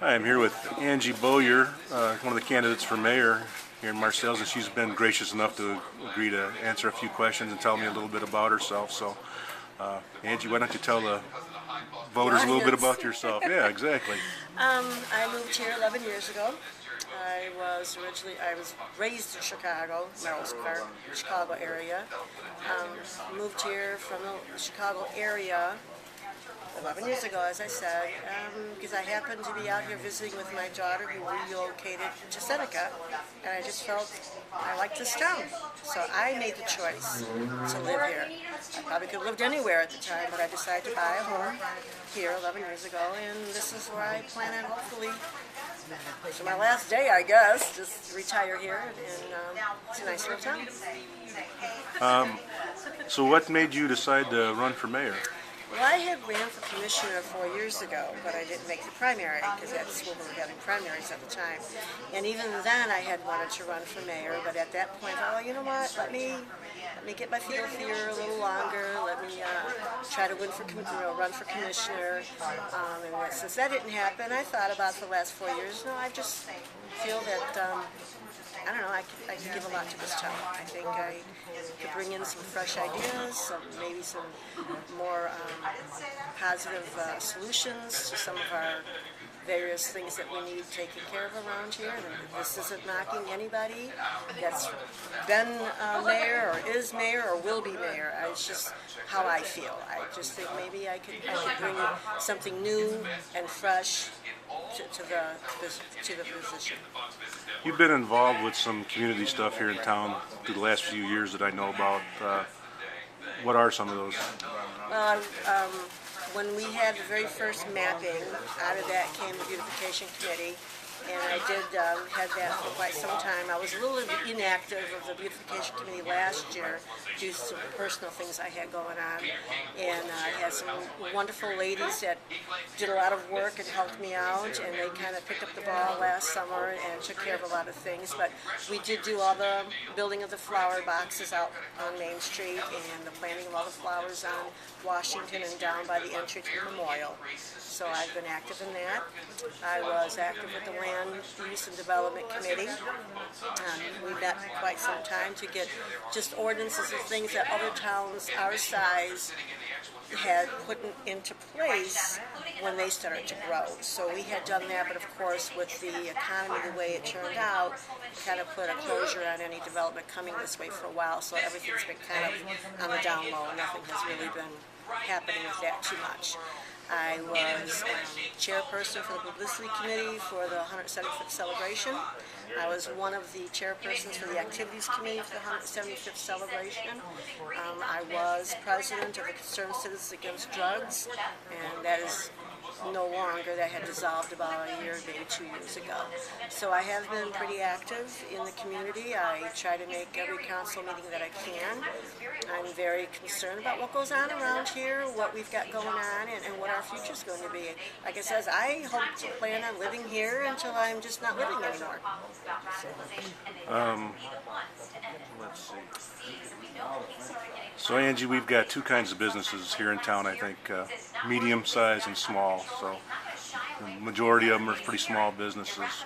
Hi, I'm here with Angie Bowyer, one of the candidates for mayor here in Marseilles, and she's been gracious enough to agree to answer a few questions and tell me a little bit about herself. So, Angie, why don't you tell the voters a little bit about yourself? Yeah, exactly. I moved here 11 years ago. I was raised in Chicago, Mayoral Chicago area. Moved here from the Chicago area 11 years ago, as I said, because I happened to be out here visiting with my daughter who relocated to Seneca, and I just felt I liked this town. So I made the choice to live here. I probably could have lived anywhere at the time, but I decided to buy a home here 11 years ago, and this is where I plan on hopefully, for my last day, I guess, just retire here, and it's a nice little town. So what made you decide to run for mayor? Well, I had ran for commissioner 4 years ago, but I didn't make the primary because that's when we were having primaries at the time. And even then, I had wanted to run for mayor, but at that point, oh, you know what? Let me get my feel here a little longer. Let me try to run for commissioner. And since that didn't happen, I thought about the last 4 years. No, I just feel that. I don't know, I could give a lot to this town. I think I could bring in some fresh ideas, maybe some more positive solutions to some of our various things that we need taken care of around here. And this isn't knocking anybody that's been mayor or is mayor or will be mayor. It's just how I feel. I just think maybe I could bring something new and fresh to the position. You've been involved with some community stuff here in town through the last few years that I know about. What are some of those? Well, when we had the very first mapping, out of that came the beautification committee, and I did had that for quite some time. I was a little inactive of the beautification committee last year due to some personal things I had going on, and I had some wonderful ladies that did a lot of work and helped me out, and they kind of picked up the ball last summer and took care of a lot of things. But we did do all the building of the flower boxes out on Main Street and the planting of all the flowers on Washington and down by the entry to the memorial. So I've been active in that. I was active with the Land Use and Development Committee. We met for quite some time to get just ordinances and things that other towns our size had put into place when they started to grow. So we had done that, but of course with the economy the way it turned out, it kind of put a closure on any development coming this way for a while, so everything's been kind of on the down low. Nothing has really been happening with that too much. I was chairperson for the publicity committee for the 175th celebration. I was one of the chairpersons for the activities committee for the 175th celebration. I was president of the Concerned Citizens Against Drugs, and that is no longer. That had dissolved about a year, maybe 2 years ago. So I have been pretty active in the community. I try to make every council meeting that I can. I'm very concerned about what goes on around here, what we've got going on, and what our future is going to be. Like I said, I hope to plan on living here until I'm just not living anymore. Let's see. So Angie, we've got two kinds of businesses here in town, I think, medium size and small. So the majority of them are pretty small businesses.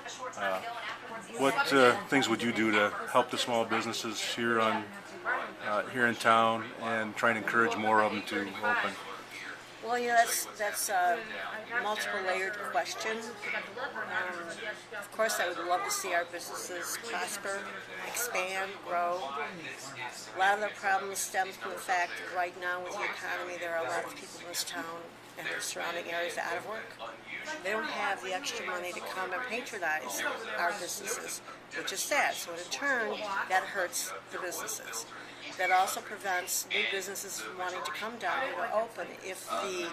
What things would you do to help the small businesses here in town and try and encourage more of them to open? Well, yeah, that's a multiple layered question. Of course, I would love to see our businesses prosper, expand, grow. A lot of the problems stem from the fact that right now with the economy, there are a lot of people in this town and their surrounding areas that are out of work. They don't have the extra money to come and patronize our businesses, which is sad. So in turn, that hurts the businesses. That also prevents new businesses from wanting to come down here to open. If the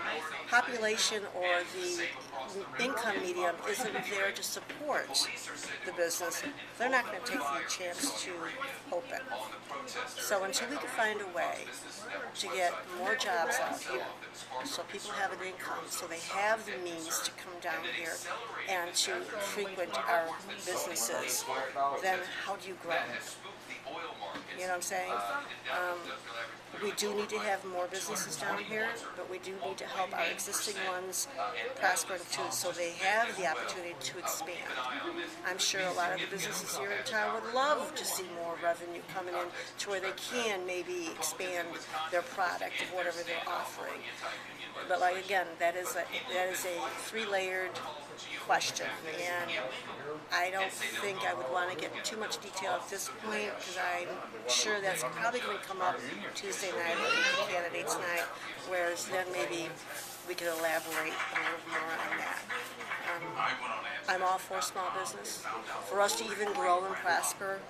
population or the income medium isn't there to support the business, they're not going to take the chance to open. So until we can find a way to get more jobs out here, so people have an income, so they have the means to come down here and to frequent our businesses, then how do you grow? You know what I'm saying? We do need to have more businesses down here, but we do need to help our existing ones prosper too, so they have the opportunity to expand. I'm sure a lot of the businesses here in town would love to see more revenue coming in to where they can maybe expand their product of whatever they're offering. But like again, that is a three-layered question, and I don't think I would want to get too much detail at this point because I'm sure that's probably going to come up Tuesday night or the candidates night, whereas then maybe we could elaborate a little more on that. I'm all for small business. For us to even grow and prosper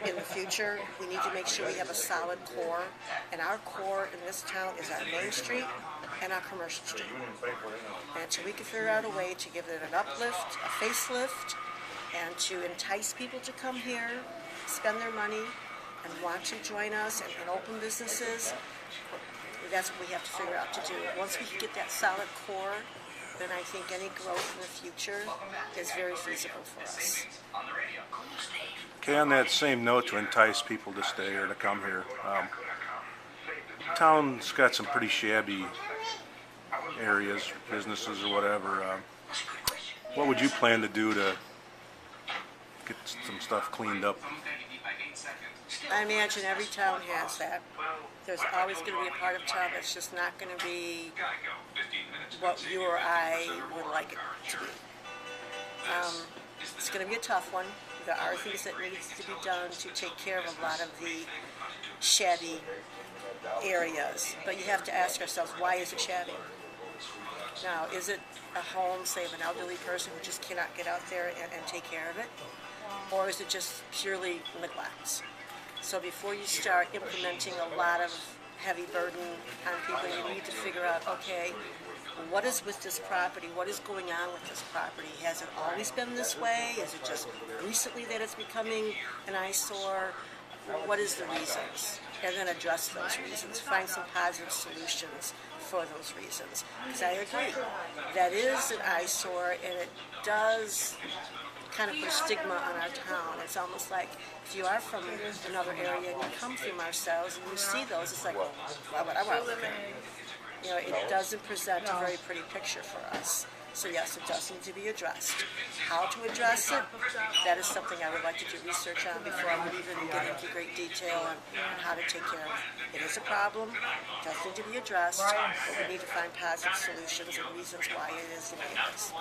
in the future, we need to make sure we have a solid core, and our core in this town is our Main Street and our commercial street. And so we can figure out a way to give it an uplift, a facelift, and to entice people to come here, spend their money, and want to join us and open businesses. That's what we have to figure out to do. Once we get that solid core, then I think any growth in the future is very feasible for us. Okay, on that same note, to entice people to stay or to come here, town's got some pretty shabby areas, businesses or whatever. What would you plan to do to get some stuff cleaned up? I imagine every town has that. There's always going to be a part of town that's just not going to be what you or I would like it to be. It's going to be a tough one. There are things that need to be done to take care of a lot of the shabby areas, but you have to ask ourselves, why is it shabby? Now, is it a home, say, of an elderly person who just cannot get out there and take care of it? Or is it just purely neglect? So before you start implementing a lot of heavy burden on people, you need to figure out, okay, what is with this property? What is going on with this property? Has it always been this way? Is it just recently that it's becoming an eyesore? What is the reasons? And then address those reasons. Find some positive solutions for those reasons. Because I agree, that is an eyesore, and it does kind of put a stigma on our town. It's almost like if you are from another area and you come from ourselves and you see those, it's like, well, why would I want to live there? You know, it doesn't present a very pretty picture for us. So yes, it does need to be addressed. How to address it, that is something I would like to do research on before I would even get into great detail on how to take care of it. It is a problem, it does need to be addressed, but we need to find positive solutions and reasons why it is the way it is.